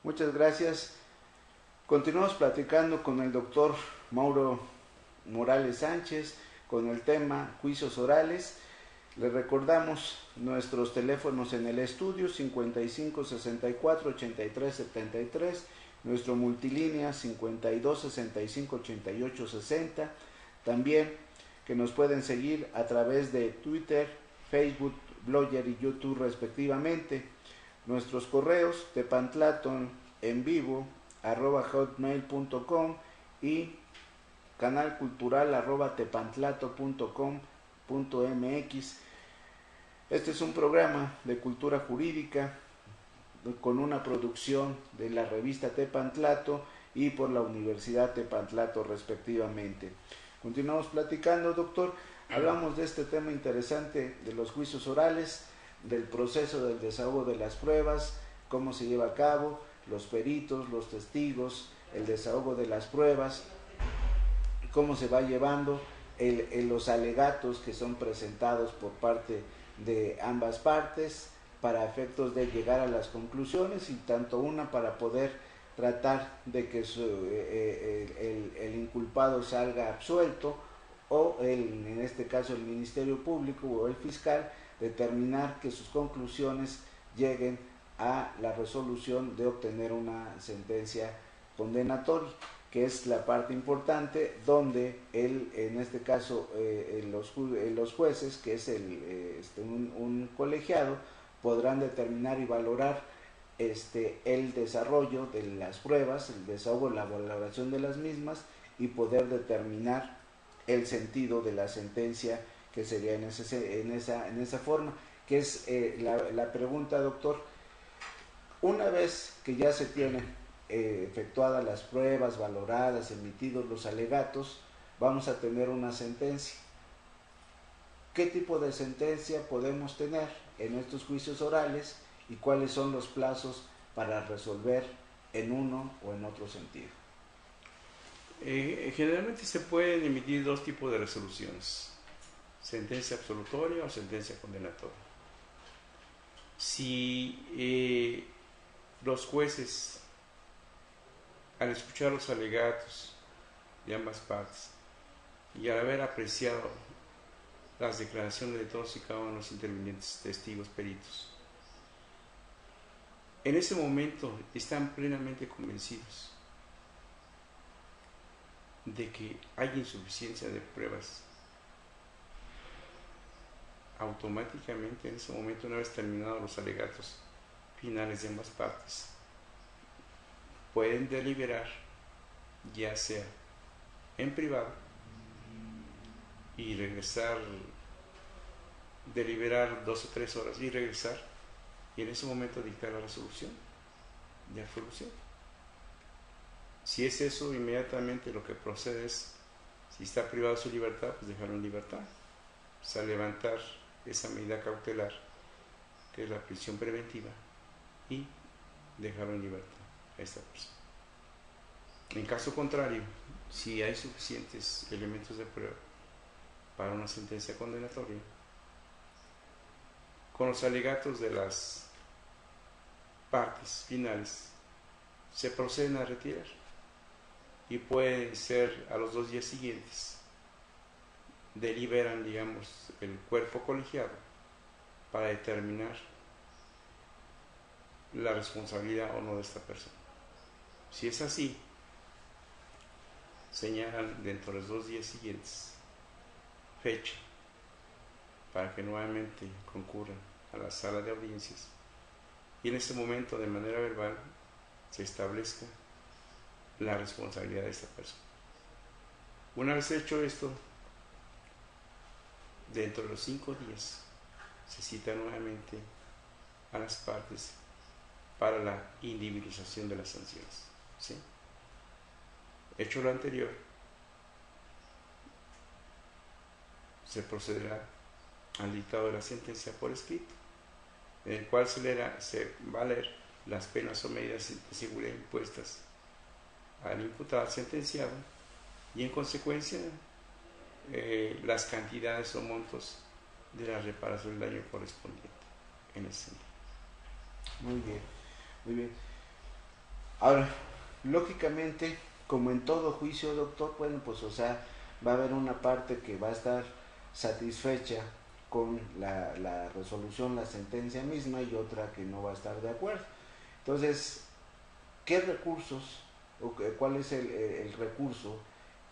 Muchas gracias. Continuamos platicando con el doctor Mauro Morales Sánchez con el tema juicios orales. Les recordamos nuestros teléfonos en el estudio 55 64 83 73, nuestro multilínea 52 65 88 60. También que nos pueden seguir a través de Twitter, Facebook, Blogger y YouTube respectivamente. Nuestros correos tepantlaton en vivo @hotmail.com y canalcultural @tepantlato.com.mx. Este es un programa de cultura jurídica con una producción de la revista Tepantlato y por la Universidad Tepantlato respectivamente. Continuamos platicando, doctor. Hablamos de este tema interesante de los juicios orales, del proceso del desahogo de las pruebas, cómo se lleva a cabo, los peritos, los testigos, el desahogo de las pruebas, cómo se va llevando los alegatos que son presentados por parte de ambas partes para efectos de llegar a las conclusiones, y tanto una para poder tratar de que el inculpado salga absuelto, o en este caso el Ministerio Público o el fiscal determinar que sus conclusiones lleguen a la resolución de obtener una sentencia condenatoria, que es la parte importante donde en este caso los jueces, que es un colegiado, podrán determinar y valorar el desarrollo de las pruebas, el desahogo, la valoración de las mismas, y poder determinar el sentido de la sentencia, que sería en esa forma, que es la pregunta, doctor. Una vez que ya se tienen efectuadas las pruebas, valoradas, emitidos los alegatos, vamos a tener una sentencia. ¿Qué tipo de sentencia podemos tener en estos juicios orales y cuáles son los plazos para resolver en uno o en otro sentido? Generalmente se pueden emitir dos tipos de resoluciones: sentencia absolutoria o sentencia condenatoria. Si los jueces, al escuchar los alegatos de ambas partes y al haber apreciado las declaraciones de todos y cada uno de los intervinientes, testigos, peritos, en ese momento están plenamente convencidos de que hay insuficiencia de pruebas, automáticamente en ese momento, una vez terminados los alegatos finales de ambas partes, pueden deliberar, ya sea en privado, y regresar, deliberar 2 o 3 horas y regresar, y en ese momento dictar la resolución de absolución. Si es eso, inmediatamente lo que procede es, si está privado de su libertad, pues dejarlo en libertad, o sea, levantar esa medida cautelar, que es la prisión preventiva, y dejarlo en libertad a esta persona. En caso contrario, si hay suficientes elementos de prueba para una sentencia condenatoria, con los alegatos de las partes finales se proceden a retirar, y puede ser a los 2 días siguientes, deliberan, digamos, el cuerpo colegiado para determinar la responsabilidad o no de esta persona. Si es así, señalan dentro de los 2 días siguientes fecha para que nuevamente concurran a la sala de audiencias, y en ese momento, de manera verbal, se establezca la responsabilidad de esta persona. Una vez hecho esto, dentro de los 5 días se cita nuevamente a las partes para la individualización de las sanciones, ¿sí? Hecho lo anterior, se procederá al dictado de la sentencia por escrito, en el cual se va a leer las penas o medidas de seguridad impuestas al imputado sentenciado, y en consecuencia las cantidades o montos de la reparación del daño correspondiente en ese sentido. Muy bien, muy bien. Ahora, lógicamente, como en todo juicio, doctor, bueno, pues o sea, va a haber una parte que va a estar satisfecha con la resolución, la sentencia misma, y otra que no va a estar de acuerdo. Entonces, ¿qué recursos o cuál es el recurso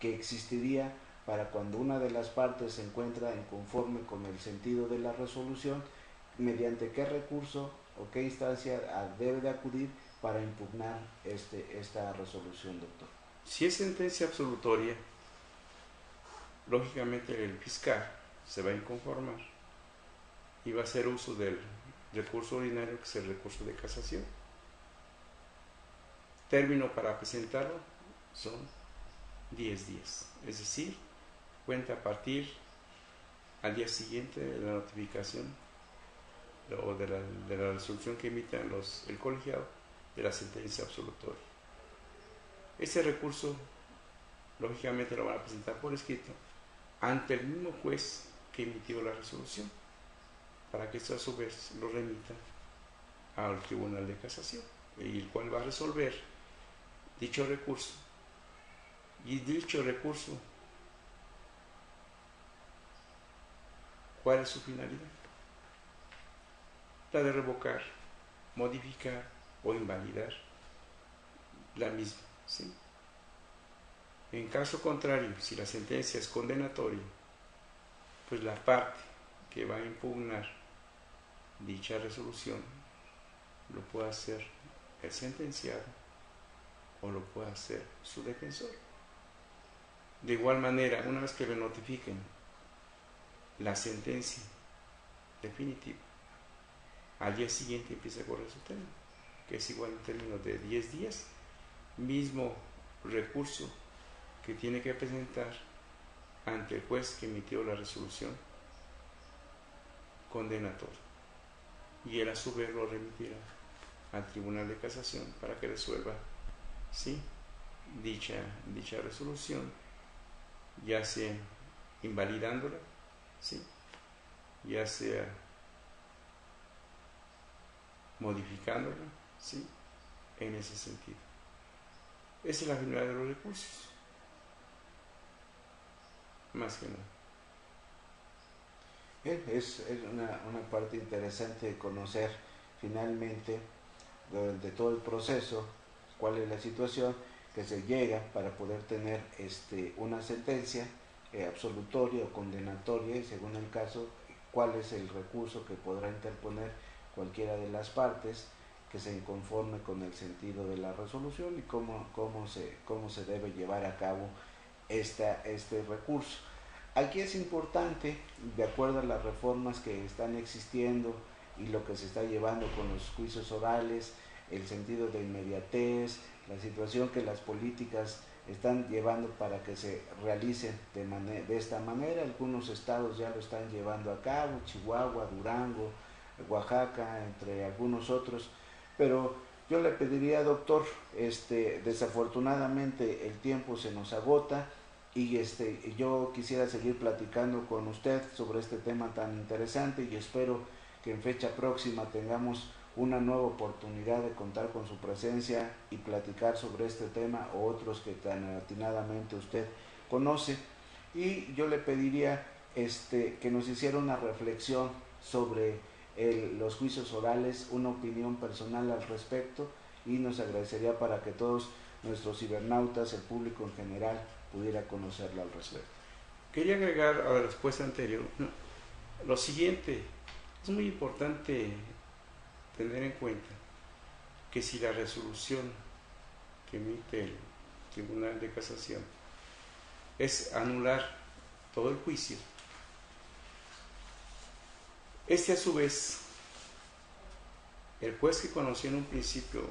que existiría para cuando una de las partes se encuentra inconforme con el sentido de la resolución, mediante qué recurso o qué instancia debe de acudir para impugnar esta resolución, doctor? Si es sentencia absolutoria, lógicamente el fiscal se va a inconformar y va a hacer uso del recurso ordinario, que es el recurso de casación. Término para presentarlo son 10 días, es decir, cuenta a partir al día siguiente de la notificación o de la resolución que emita el colegiado de la sentencia absolutoria. Ese recurso, lógicamente, lo van a presentar por escrito ante el mismo juez que emitió la resolución, para que esto a su vez lo remita al Tribunal de Casación, y el cual va a resolver dicho recurso. Y dicho recurso, ¿cuál es su finalidad? La de revocar, modificar o invalidar la misma, ¿sí? En caso contrario, si la sentencia es condenatoria, pues la parte que va a impugnar dicha resolución lo puede hacer el sentenciado o lo puede hacer su defensor. De igual manera, una vez que le notifiquen la sentencia definitiva, al día siguiente empieza a correr su término, que es igual en términos de 10 días, mismo recurso que tiene que presentar ante el juez que emitió la resolución condenatoria, y él a su vez lo remitirá al Tribunal de Casación para que resuelva, ¿sí?, dicha resolución, ya sea invalidándola, ¿sí?, ya sea modificándola, ¿sí?, en ese sentido. Esa es la finalidad de los recursos, más que nada. Bien, es una parte interesante de conocer finalmente durante todo el proceso cuál es la situación que se llega para poder tener una sentencia absolutoria o condenatoria, y según el caso, cuál es el recurso que podrá interponer cualquiera de las partes que se inconforme con el sentido de la resolución, y cómo se debe llevar a cabo este recurso. Aquí es importante, de acuerdo a las reformas que están existiendo y lo que se está llevando con los juicios orales, el sentido de inmediatez, la situación que las políticas están llevando para que se realicen de esta manera. Algunos estados ya lo están llevando a cabo, Chihuahua, Durango, Oaxaca, entre algunos otros, pero yo le pediría, doctor, desafortunadamente el tiempo se nos agota, y yo quisiera seguir platicando con usted sobre este tema tan interesante, y espero que en fecha próxima tengamos una nueva oportunidad de contar con su presencia y platicar sobre este tema o otros que tan atinadamente usted conoce. Y yo le pediría que nos hiciera una reflexión sobre los juicios orales, una opinión personal al respecto, y nos agradecería para que todos nuestros cibernautas, el público en general, pudiera conocerlo al respecto. Quería agregar a la respuesta anterior lo siguiente: es muy importante tener en cuenta que si la resolución que emite el Tribunal de Casación es anular todo el juicio, a su vez, el juez que conoció en un principio